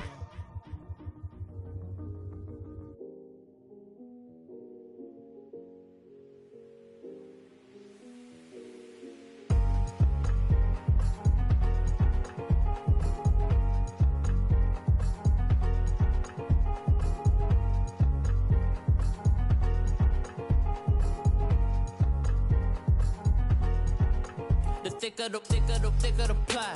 Thicker the pie,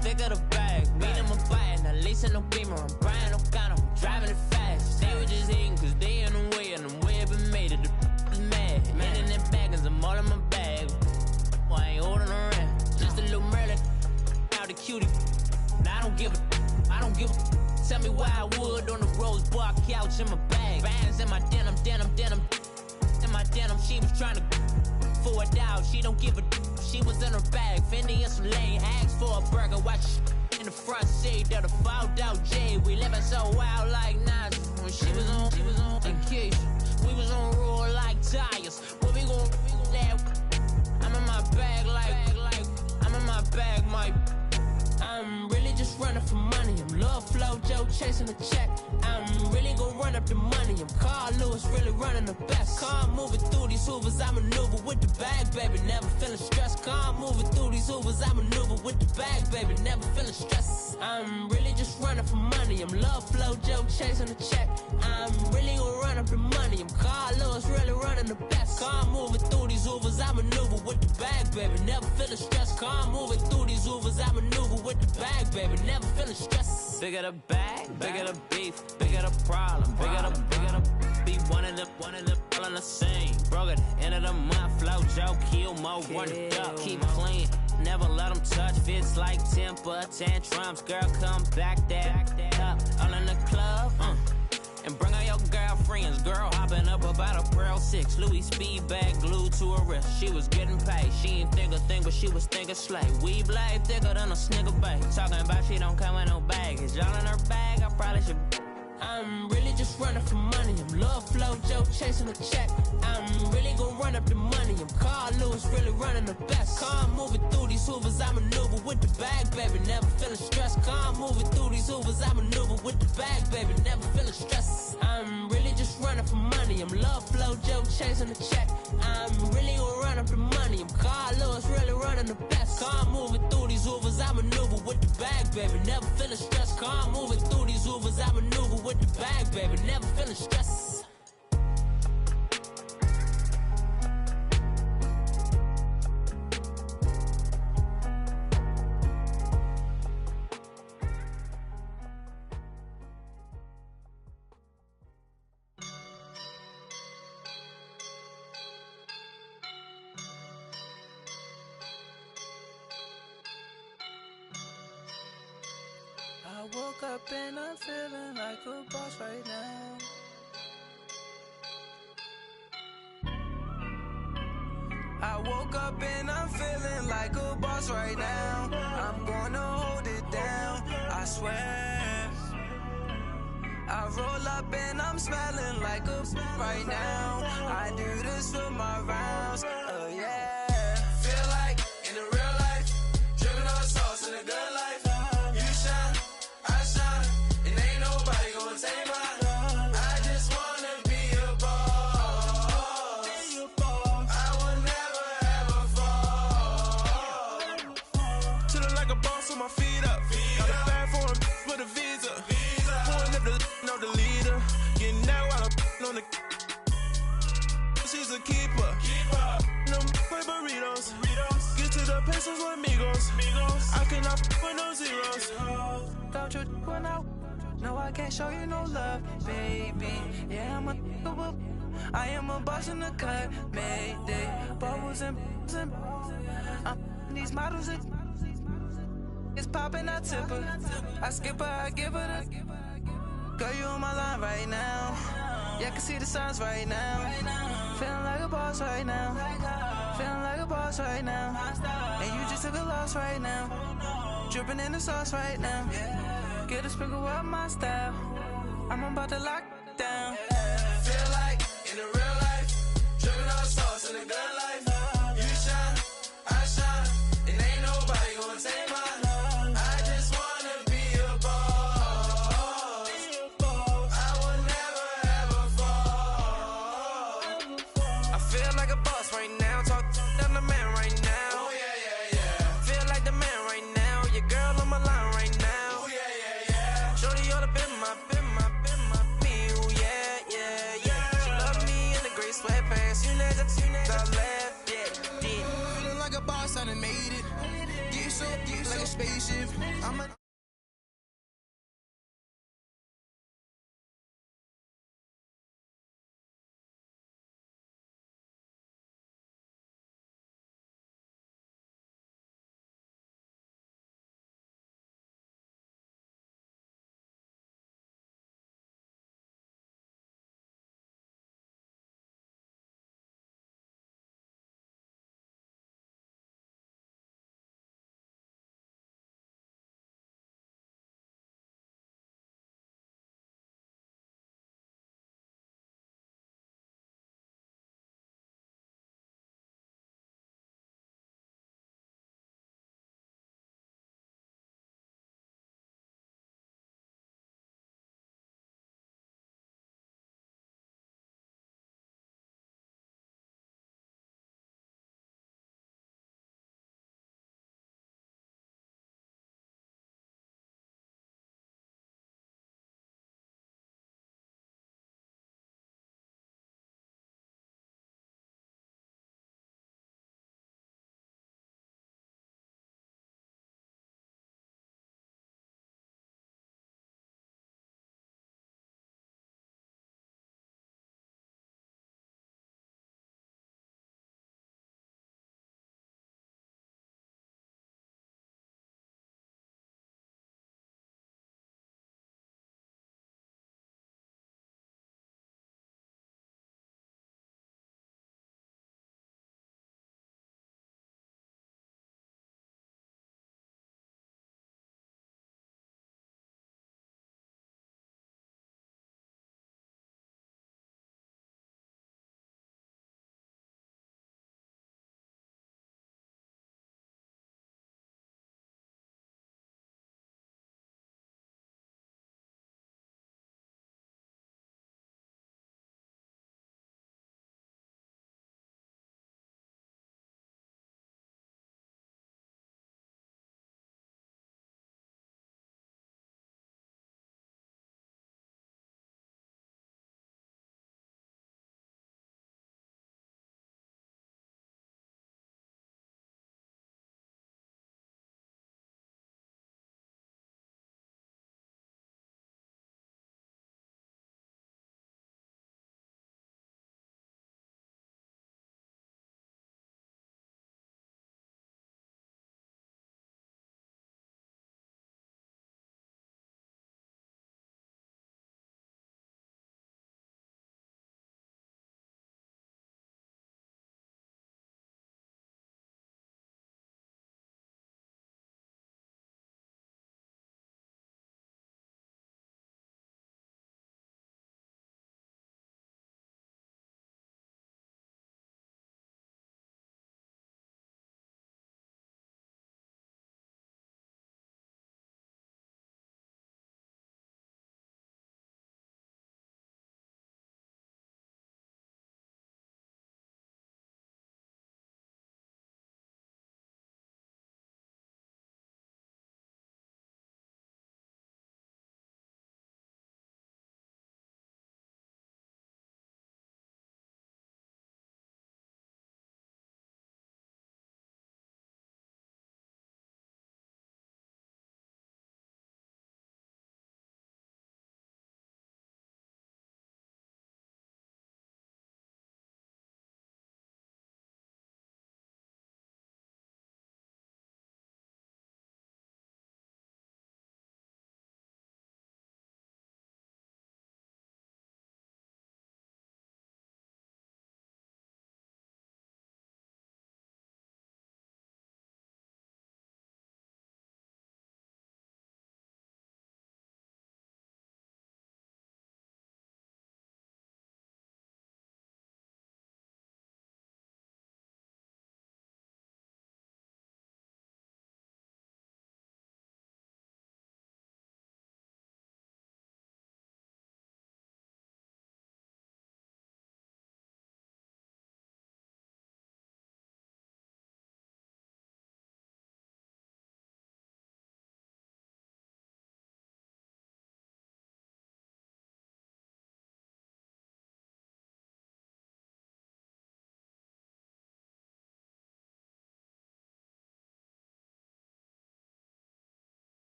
thicker the bag. Meet them a buying, now lacing no beamer. I'm Brian O'Connor, I'm driving it fast. They were just hating cause they in the way, and the way I've been made it. The is mad. Man in them baggins, I'm all in my bag. I ain't holding around. Just a little Merlin, out the cutie. Now I don't give a. Tell me why I would on the rose bar couch in my bag. Bands in my denim. In my denim, she was trying to for a doubt. She don't give a. She was in her bag, Fendi and some lane hags for a burger. Watch in the front seat of the fouled out J. We living so wild like Nas. When she was on vacation, we was on roll like tires. What we gon' let? I'm in my bag like I'm in my bag, my. I'm really just running for money. I'm Love Flow Joe chasing the check. I'm really gon' run up the money. I'm Carl Lewis, really running the best. Calm moving through these hoovers, I maneuver with the bag, baby. Never feeling stressed. Calm moving through these hoovers, I maneuver with the bag, baby, never feeling stress. I'm really just running for money. I'm love flow, Joe chasing the check. I'm really gonna run up the money. I'm Carlos, really running the best. Car moving through these Ubers, I maneuver with the bag, baby, never feeling stressed. Car moving through these Ubers, I maneuver with the bag, baby, never feeling stressed. Bigger the bag, bigger the beef, bigger the problem, bigger the be one of them all in the same. Broke at the end of the month, flow, Joe, kill, mo, run it up, keep clean. Never let them touch, fits like temper tantrums. Girl, come back that up, all in the club, and bring all your girlfriends. Girl hopping up about a Pearl 6, Louis speed bag glued to her wrist. She was getting paid, she ain't think a thing, but she was thinking slay. We blade thicker than a snigger bag. Talking about she don't come with no baggage. Y'all in her bag, I probably should. I'm really just running for money. I'm love flow, Joe chasing the check. I'm really gonna run up the money. I'm Carl Lewis, really running the best. Car moving through these Hoovers, I maneuver with the bag, baby, never feeling stressed. Car moving through these Hoovers, I maneuver with the bag, baby, never feeling stressed. I'm really just running for money. I'm love flow, Joe chasing the check. I'm really gonna run up the money. I'm Carl Lewis, really running the best. Car moving through these Hoovers, I maneuver with the bag, baby, never feeling stressed. Car moving through these Hoovers, I maneuver with the bag, baby, never feeling stressed. I woke up and I'm feeling like a boss right now. I woke up and I'm feeling like a boss right now. I'm gonna hold it down, I swear. I roll up and I'm smelling like a right now. I do this for my rounds, oh yeah. Feel like in the real life, dripping on sauce in the good life. You shine, I shine, and ain't nobody gonna take mine. I just wanna be a boss. I will never ever fall. Chillin' like a boss with my feet up. Got a bag for him with a visa. Pulling up the leader. Getting that while I'm on the. She's a keeper. No burritos. Get to the pesos with amigos. I cannot with no zeros. Don't you run out? No, I can't show you no love, baby. Yeah, I am a boss in the cut, Mayday. Bubbles and these models. It's popping, I tip her. I skip her, I give her the. Girl, you on my line right now. Yeah, I can see the signs right now. Feeling like a boss right now. Feeling like a boss right now. And you just took a loss right now. Dripping in the sauce right now. Get a sprinkle up my style. I'm about to lock down. Feel like in the real life, dripping on sauce in the good life. You shine, I shine, and ain't nobody gonna take mine. I just wanna be a boss. I will never ever fall. I feel like a boss right now. Talk to the man right now. Oh yeah. Feel like the man right now. Your girl on my line right now. Oh yeah. Shorty oughta been my me. Oh yeah. She love me in the gray sweatpants. You never left. Yeah. Feeling like a boss, I done made it. Get so like a spaceship. I'm a